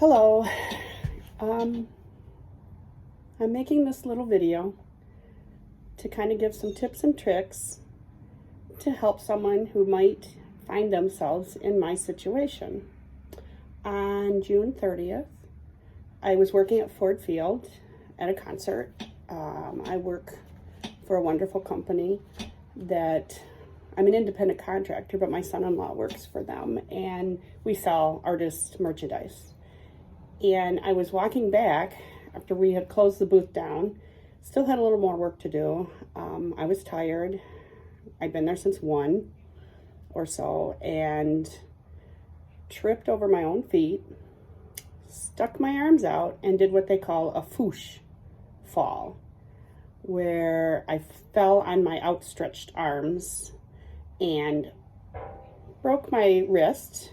Hello. I'm making this little video to kind of give some tips and tricks to help someone who might find themselves in my situation. On June 30th, I was working at Ford Field at a concert. I work for a wonderful company that I'm an independent contractor, but my son-in-law works for them, and we sell artist merchandise. And I was walking back after we had closed the booth down, still had a little more work to do. I was tired. I'd been there since 1 or so, and tripped over my own feet, stuck my arms out, and did what they call a foosh fall, where I fell on my outstretched arms and broke my wrist,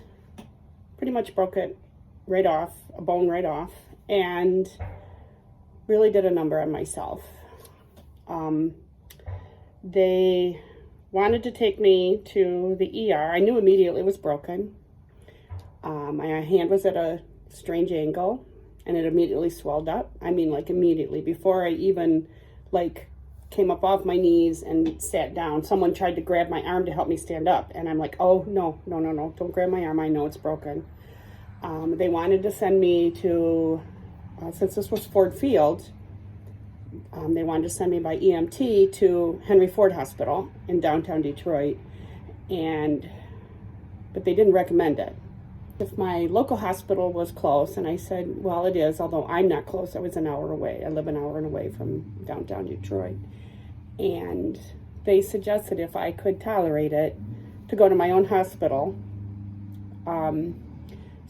pretty much broke it right off, a bone right off, and really did a number on myself. They wanted to take me to the ER. I knew immediately it was broken. My hand was at a strange angle, and it immediately swelled up. I mean, like immediately, before I even came up off my knees and sat down. Someone tried to grab my arm to help me stand up, and I'm like, oh, no, don't grab my arm. I know it's broken. They wanted to send me to, since this was Ford Field, they wanted to send me by EMT to Henry Ford Hospital in downtown Detroit, but they didn't recommend it. If my local hospital was close, and I said, well, it is, although I'm not close. I was an hour away. I live an hour away from downtown Detroit. And they suggested, if I could tolerate it, to go to my own hospital.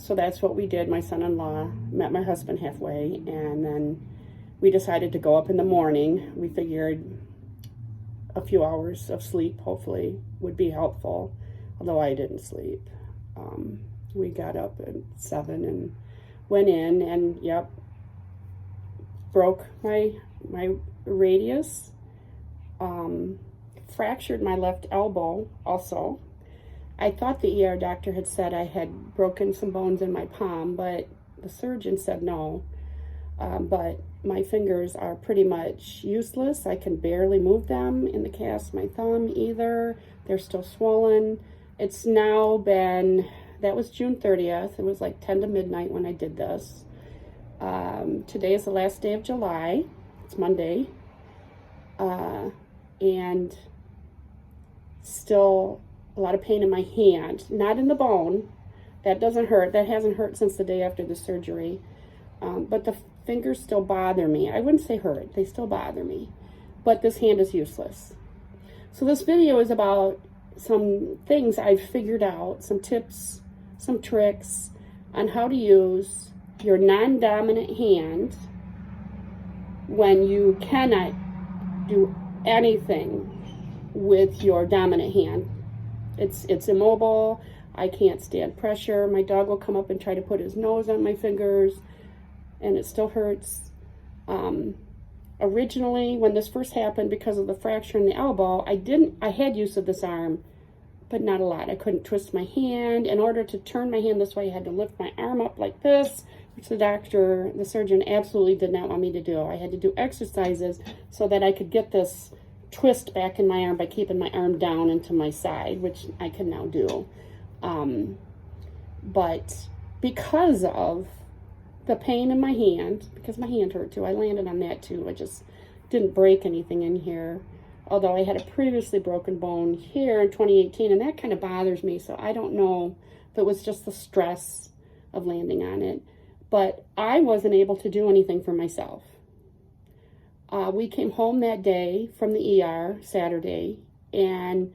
So that's what we did. My son-in-law met my husband halfway, and then we decided to go up in the morning. We figured a few hours of sleep, hopefully, would be helpful, although I didn't sleep. We got up at 7 and went in, and yep, broke my radius, fractured my left elbow also. I thought the ER doctor had said I had broken some bones in my palm, but the surgeon said no. But my fingers are pretty much useless. I can barely move them in the cast, my thumb either. They're still swollen. It's now been, that was June 30th. It was like 10 to midnight when I did this. Today is the last day of July. It's Monday. And still a lot of pain in my hand, not in the bone. That doesn't hurt. That hasn't hurt since the day after the surgery. But the fingers still bother me. I wouldn't say hurt. They still bother me. But this hand is useless. So this video is about some things I've figured out, some tips, some tricks on how to use your non-dominant hand when you cannot do anything with your dominant hand. It's immobile. I can't stand pressure. My dog will come up and try to put his nose on my fingers, and it still hurts. Originally, when this first happened, because of the fracture in the elbow, I had use of this arm, but not a lot. I couldn't twist my hand. In order to turn my hand this way, I had to lift my arm up like this, which the surgeon absolutely did not want me to do. I had to do exercises so that I could get this twist back in my arm by keeping my arm down into my side, which I can now do. But because of the pain in my hand, because my hand hurt too, I landed on that too. I just didn't break anything in here, although I had a previously broken bone here in 2018, and that kind of bothers me, so I don't know if it was just the stress of landing on it. But I wasn't able to do anything for myself. We came home that day from the ER, Saturday, and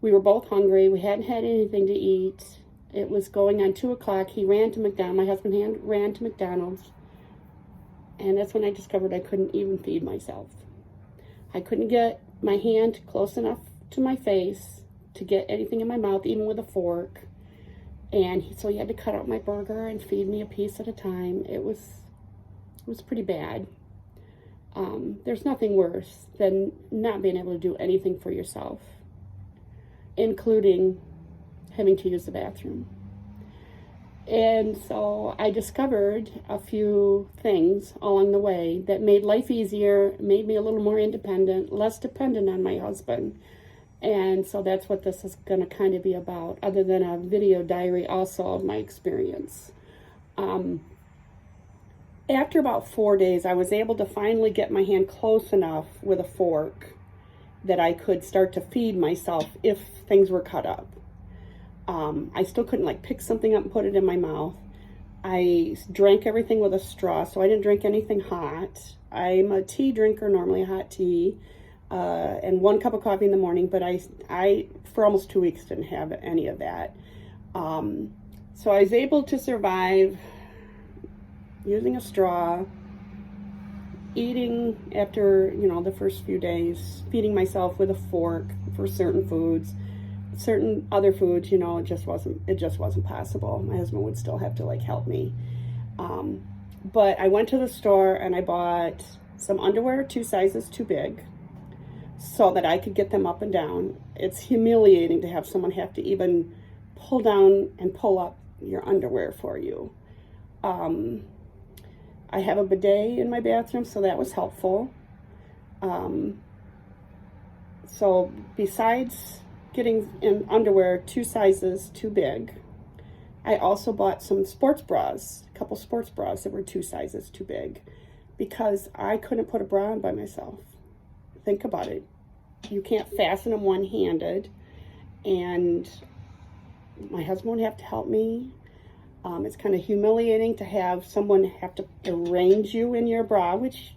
we were both hungry. We hadn't had anything to eat. It was going on 2 o'clock. He ran to McDonald's. My husband ran to McDonald's, and that's when I discovered I couldn't even feed myself. I couldn't get my hand close enough to my face to get anything in my mouth, even with a fork. And so he had to cut out my burger and feed me a piece at a time. It was pretty bad. There's nothing worse than not being able to do anything for yourself, including having to use the bathroom. And so I discovered a few things along the way that made life easier, made me a little more independent, less dependent on my husband. And so that's what this is going to kind of be about, other than a video diary also of my experience. After about 4 days, I was able to finally get my hand close enough with a fork that I could start to feed myself if things were cut up. I still couldn't like pick something up and put it in my mouth. I drank everything with a straw, so I didn't drink anything hot. I'm a tea drinker, normally a hot tea, and 1 cup of coffee in the morning, but I for almost 2 weeks didn't have any of that. So I was able to survive using a straw, eating after, the first few days, feeding myself with a fork for certain foods. Certain other foods, it just wasn't possible. My husband would still have to help me. But I went to the store and I bought some underwear 2 sizes too big so that I could get them up and down. It's humiliating to have someone have to even pull down and pull up your underwear for you. I have a bidet in my bathroom, so that was helpful. So besides getting in underwear 2 sizes too big, I also bought some sports bras, a couple sports bras that were 2 sizes too big, because I couldn't put a bra on by myself. Think about it. You can't fasten them one-handed, and my husband would have to help me. It's kind of humiliating to have someone have to arrange you in your bra, which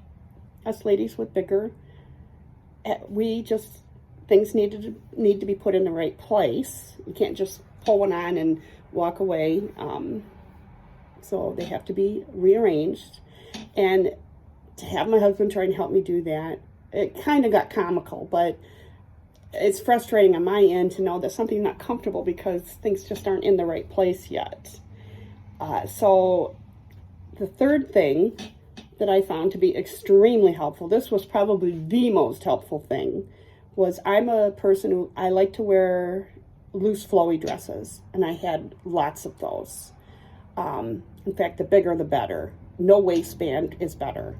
us ladies with bigger, things need to be put in the right place. You can't just pull one on and walk away. So they have to be rearranged. And to have my husband try and help me do that, it kind of got comical, but it's frustrating on my end to know that something's not comfortable because things just aren't in the right place yet. So the third thing that I found to be extremely helpful, this was probably the most helpful thing, was I'm a person who I like to wear loose flowy dresses, and I had lots of those. In fact, the bigger the better. No waistband is better.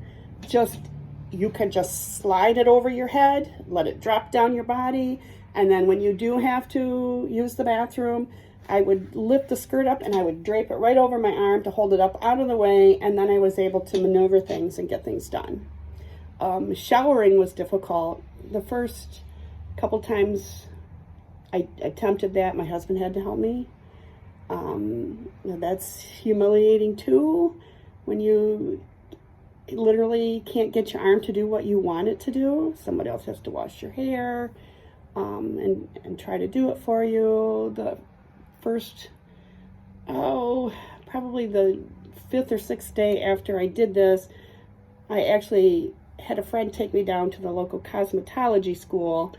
You can just slide it over your head, let it drop down your body, and then when you do have to use the bathroom, I would lift the skirt up and I would drape it right over my arm to hold it up out of the way, and then I was able to maneuver things and get things done. Showering was difficult. The first couple times I attempted that, my husband had to help me. That's humiliating too, when you literally can't get your arm to do what you want it to do. Somebody else has to wash your hair and try to do it for you. The first, probably the 5th or 6th day after I did this, I actually had a friend take me down to the local cosmetology school,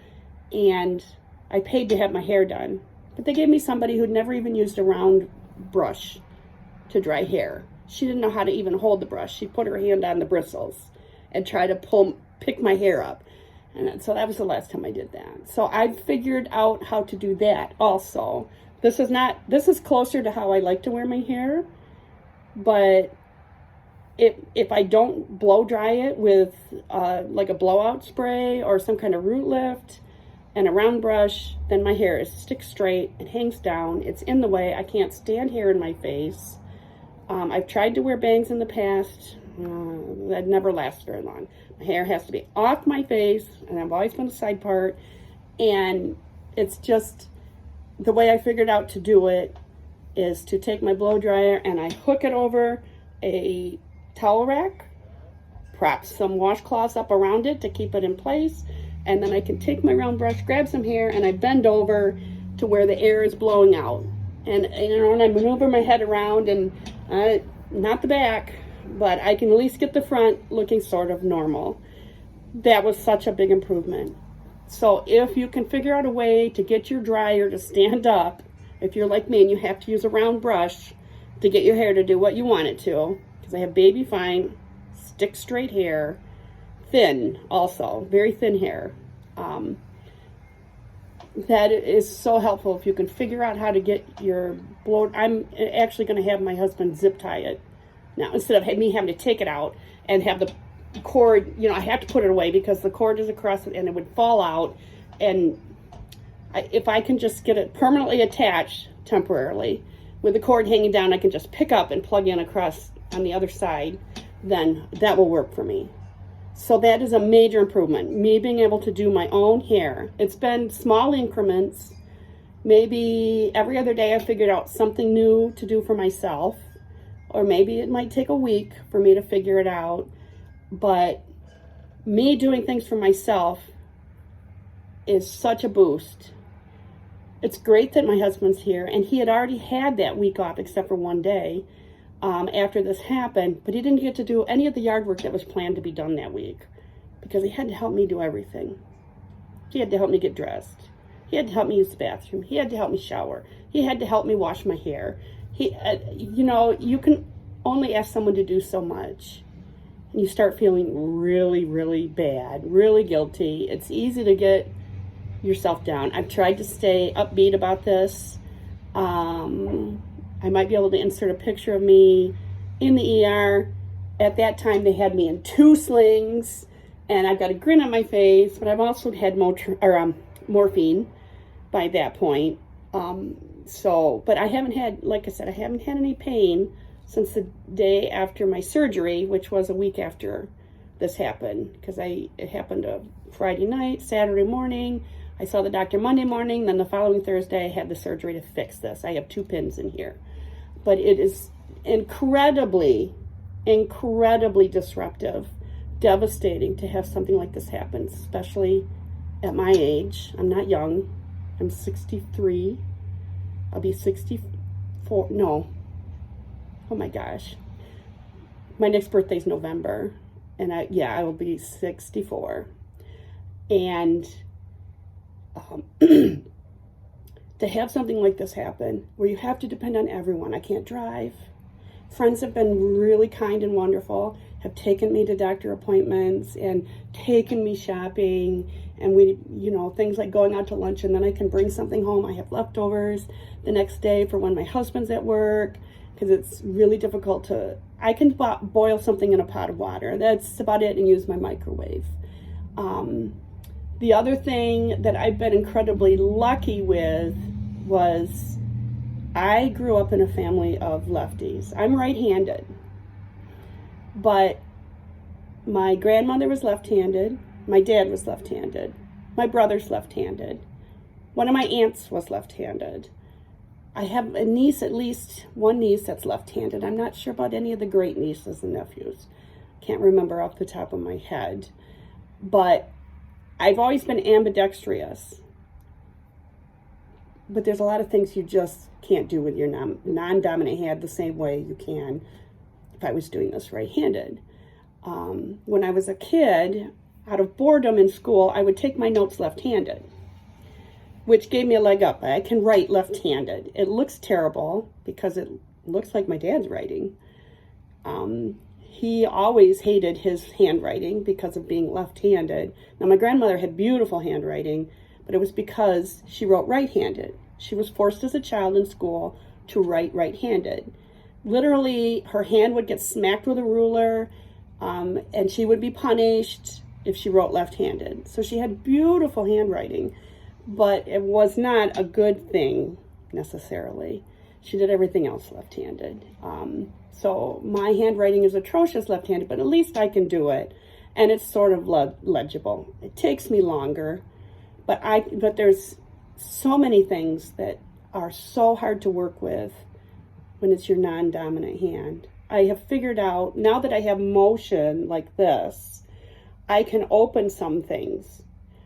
and I paid to have my hair done. But they gave me somebody who'd never even used a round brush to dry hair. She didn't know how to even hold the brush. She put her hand on the bristles and tried to pick my hair up. And so that was the last time I did that. So I figured out how to do that also. This is closer to how I like to wear my hair, but if I don't blow dry it with like a blowout spray or some kind of root lift and a round brush, then my hair sticks straight, it hangs down, it's in the way, I can't stand hair in my face. I've tried to wear bangs in the past, that never lasts very long. My hair has to be off my face, and I've always been a side part, and it's just, the way I figured out to do it is to take my blow dryer and I hook it over a towel rack, prop some washcloths up around it to keep it in place, and then I can take my round brush, grab some hair, and I bend over to where the air is blowing out. And I maneuver my head around, and not the back, but I can at least get the front looking sort of normal. That was such a big improvement. So if you can figure out a way to get your dryer to stand up, if you're like me and you have to use a round brush to get your hair to do what you want it to, because I have baby fine, stick straight hair, thin also, very thin hair. that is so helpful if you can figure out how to get your blow. I'm actually going to have my husband zip tie it now instead of me having to take it out and have the cord, you know, I have to put it away because the cord is across it and it would fall out. And if I can just get it permanently attached temporarily with the cord hanging down, I can just pick up and plug in across on the other side, then that will work for me. So that is a major improvement, me being able to do my own hair. It's been small increments. Maybe every other day I figured out something new to do for myself, or maybe it might take a week for me to figure it out. But me doing things for myself is such a boost. It's great that my husband's here, and he had already had that week off except for one day after this happened, but he didn't get to do any of the yard work that was planned to be done that week because he had to help me do everything. He had to help me get dressed. He had to help me use the bathroom. He had to help me shower. He had to help me wash my hair. You know, you can only ask someone to do so much. And you start feeling really, really bad, really guilty. It's easy to get yourself down. I've tried to stay upbeat about this. I might be able to insert a picture of me in the ER. At that time, they had me in 2 slings, and I've got a grin on my face, but I've also had morphine by that point. But I haven't had, like I said, I haven't had any pain since the day after my surgery, which was a week after this happened, because it happened a Friday night, Saturday morning. I saw the doctor Monday morning, then the following Thursday I had the surgery to fix this. I have 2 pins in here. But it is incredibly, incredibly disruptive, devastating to have something like this happen, especially at my age. I'm not young. I'm 63. I'll be 64. No. Oh my gosh. My next birthday's November. And I will be 64. And to have something like this happen where you have to depend on everyone. I can't drive. Friends have been really kind and wonderful, have taken me to doctor appointments and taken me shopping, and we, you know, things like going out to lunch and then I can bring something home. I have leftovers the next day for when my husband's at work, because it's really difficult I can boil something in a pot of water. That's about it, and use my microwave. The other thing that I've been incredibly lucky with was I grew up in a family of lefties. I'm right-handed, but my grandmother was left-handed, my dad was left-handed, my brother's left-handed, one of my aunts was left-handed. I have a niece, at least one niece that's left-handed. I'm not sure about any of the great nieces and nephews. Can't remember off the top of my head, but I've always been ambidextrous, but there's a lot of things you just can't do with your non-dominant hand the same way you can if I was doing this right-handed. When I was a kid, out of boredom in school, I would take my notes left-handed, which gave me a leg up. I can write left-handed. It looks terrible because it looks like my dad's writing. He always hated his handwriting because of being left-handed. Now, my grandmother had beautiful handwriting, but it was because she wrote right-handed. She was forced as a child in school to write right-handed. Literally, her hand would get smacked with a ruler, and she would be punished if she wrote left-handed. So she had beautiful handwriting, but it was not a good thing necessarily. She did everything else left-handed. So my handwriting is atrocious left-handed, but at least I can do it. And it's sort of legible. It takes me longer, but there's so many things that are so hard to work with when it's your non-dominant hand. I have figured out, now that I have motion like this, I can open some things.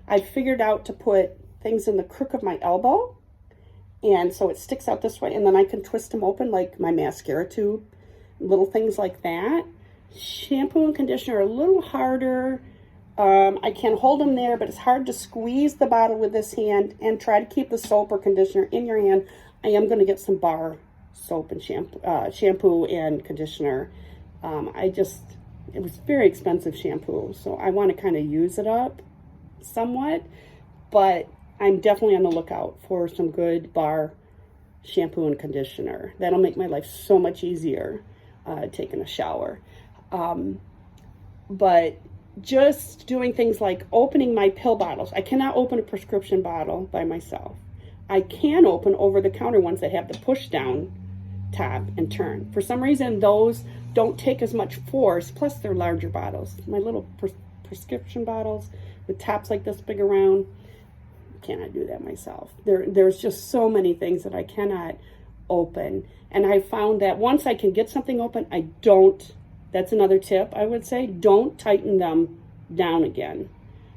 I've figured out to put things in the crook of my elbow, and so it sticks out this way, and then I can twist them open like my mascara tube, little things like that. Shampoo and conditioner are a little harder. I can hold them there, but it's hard to squeeze the bottle with this hand and try to keep the soap or conditioner in your hand. I am going to get some bar soap and shampoo and conditioner. It was very expensive shampoo, so I want to kind of use it up somewhat, but I'm definitely on the lookout for some good bar shampoo and conditioner. That'll make my life so much easier taking a shower. But just doing things like opening my pill bottles. I cannot open a prescription bottle by myself. I can open over-the-counter ones that have the push-down tab and turn. For some reason, those don't take as much force, plus they're larger bottles. My little prescription bottles with tops like this big around, cannot do that myself. There's just so many things that I cannot open. And I found that once I can get something open, I don't, that's another tip I would say, don't tighten them down again.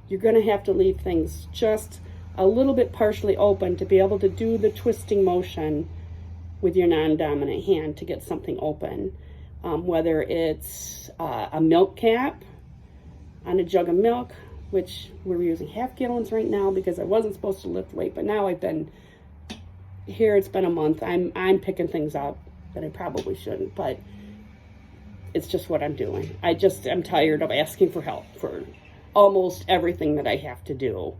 You're going to have to leave things just a little bit partially open to be able to do the twisting motion with your non-dominant hand to get something open. Whether it's a milk cap on a jug of milk, which we're using half gallons right now because I wasn't supposed to lift weight, but now I've been here, it's been a month. I'm picking things up that I probably shouldn't, but it's just what I'm doing. I'm tired of asking for help for almost everything that I have to do.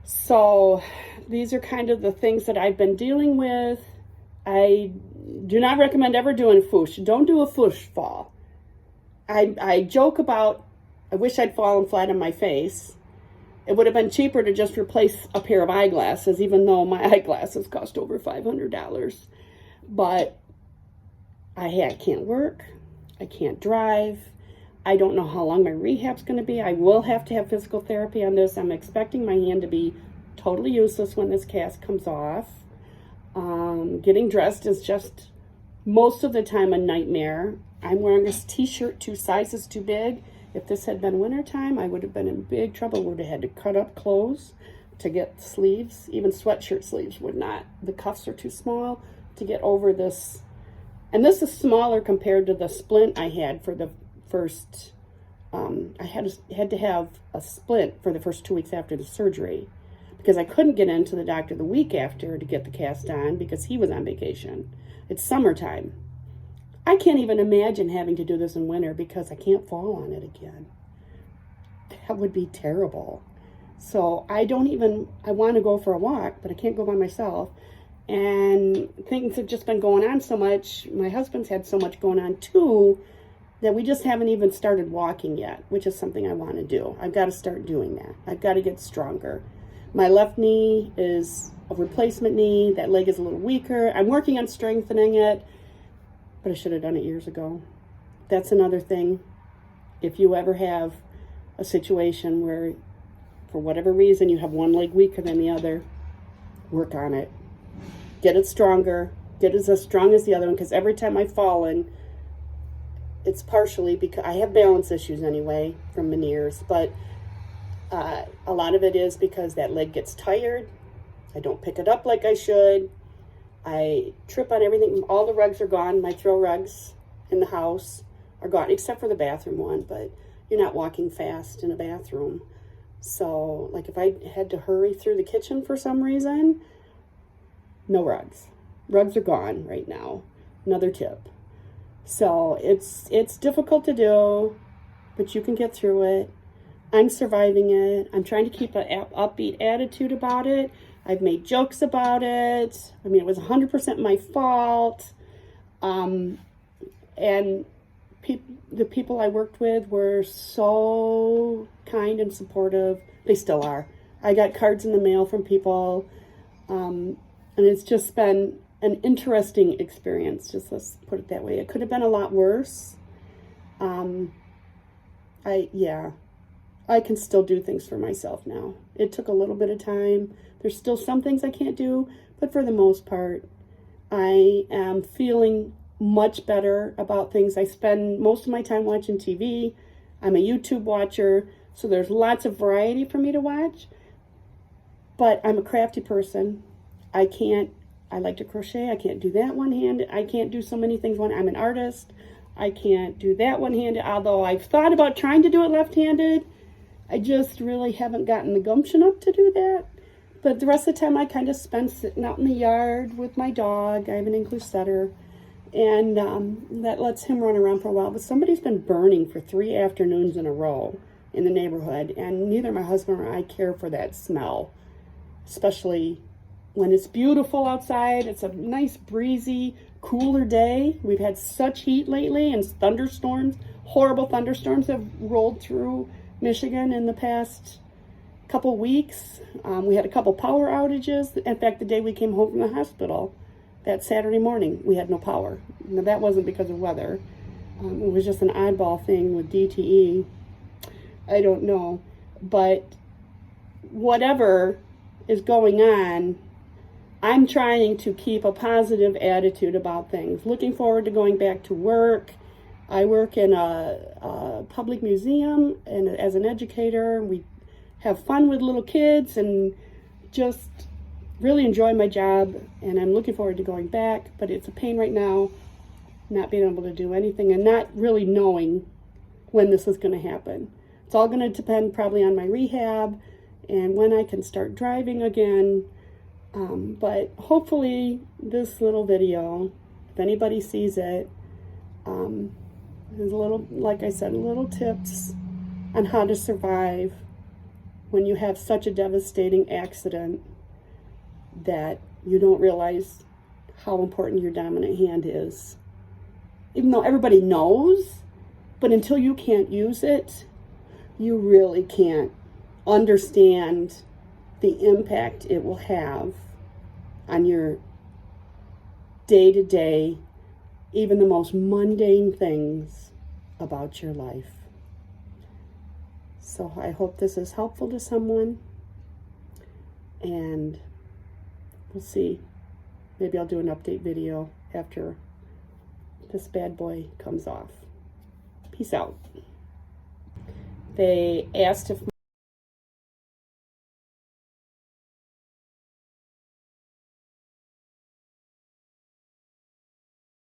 So these are kind of the things that I've been dealing with. I do not recommend ever doing a foosh. Don't do a foosh fall. I joke about, I wish I'd fallen flat on my face. It would have been cheaper to just replace a pair of eyeglasses, even though my eyeglasses cost over $500. But I can't work. I can't drive. I don't know how long my rehab's going to be. I will have to have physical therapy on this. I'm expecting my hand to be totally useless when this cast comes off. Getting dressed is just most of the time a nightmare. I'm wearing this t-shirt 2 sizes too big. If this had been wintertime, I would have been in big trouble. Would have had to cut up clothes to get sleeves. Even sweatshirt sleeves would not. The cuffs are too small to get over this. And this is smaller compared to the splint I had for the first, I had to have a splint for the first 2 weeks after the surgery because I couldn't get into the doctor the week after to get the cast on because he was on vacation. It's summertime. I can't even imagine having to do this in winter because I can't fall on it again. That would be terrible. So I want to go for a walk, but I can't go by myself. And things have just been going on so much. My husband's had so much going on too that we just haven't even started walking yet, which is something I want to do. I've got to start doing that. I've got to get stronger. My left knee is a replacement knee. That leg is a little weaker. I'm working on strengthening it, but I should have done it years ago. That's another thing. If you ever have a situation where, for whatever reason, you have one leg weaker than the other, work on it. Get it stronger. Get it as strong as the other one, because every time I've fallen, it's partially because I have balance issues anyway from veneers, but a lot of it is because that leg gets tired. I don't pick it up like I should. I trip on everything. All the rugs are gone. My throw rugs in the house are gone, except for the bathroom one, but you're not walking fast in a bathroom. So, like, if I had to hurry through the kitchen for some reason, no rugs. Rugs are gone right now. Another tip. So, it's difficult to do, but you can get through it. I'm surviving it. I'm trying to keep an upbeat attitude about it. I've made jokes about it. I mean, it was 100% my fault. And the people I worked with were so kind and supportive. They still are. I got cards in the mail from people. And it's just been an interesting experience. Just let's put it that way. It could have been a lot worse. I can still do things for myself now. It took a little bit of time. There's still some things I can't do, but for the most part, I am feeling much better about things. I spend most of my time watching TV. I'm a YouTube watcher, so there's lots of variety for me to watch. But I'm a crafty person. I like to crochet. I can't do that one-handed. I can't do so many things. I'm an artist. I can't do that one-handed, although I've thought about trying to do it left-handed. I just really haven't gotten the gumption up to do that. But the rest of the time I kind of spend sitting out in the yard with my dog. I have an English setter, and that lets him run around for a while. But somebody's been burning for 3 afternoons in a row. in the neighborhood, and neither my husband or I care for that smell, especially when it's beautiful outside. It's a nice, breezy, cooler day. We've had such heat lately, and thunderstorms, horrible thunderstorms have rolled through Michigan in the past couple weeks. We had a couple power outages. In fact, the day we came home from the hospital, that Saturday morning, we had no power. Now, that wasn't because of weather. It was just an oddball thing with DTE. I don't know. But whatever is going on, I'm trying to keep a positive attitude about things. Looking forward to going back to work. I work in a public museum and as an educator. We have fun with little kids and just really enjoy my job, and I'm looking forward to going back, but it's a pain right now not being able to do anything and not really knowing when this is going to happen. It's all going to depend probably on my rehab and when I can start driving again. But hopefully this little video, if anybody sees it, is a little, like I said, little tips on how to survive when you have such a devastating accident that you don't realize how important your dominant hand is. Even though everybody knows, but until you can't use it, you really can't understand the impact it will have on your day-to-day, even the most mundane things about your life. So I hope this is helpful to someone, and we'll see. Maybe I'll do an update video after this bad boy comes off. Peace out. They asked if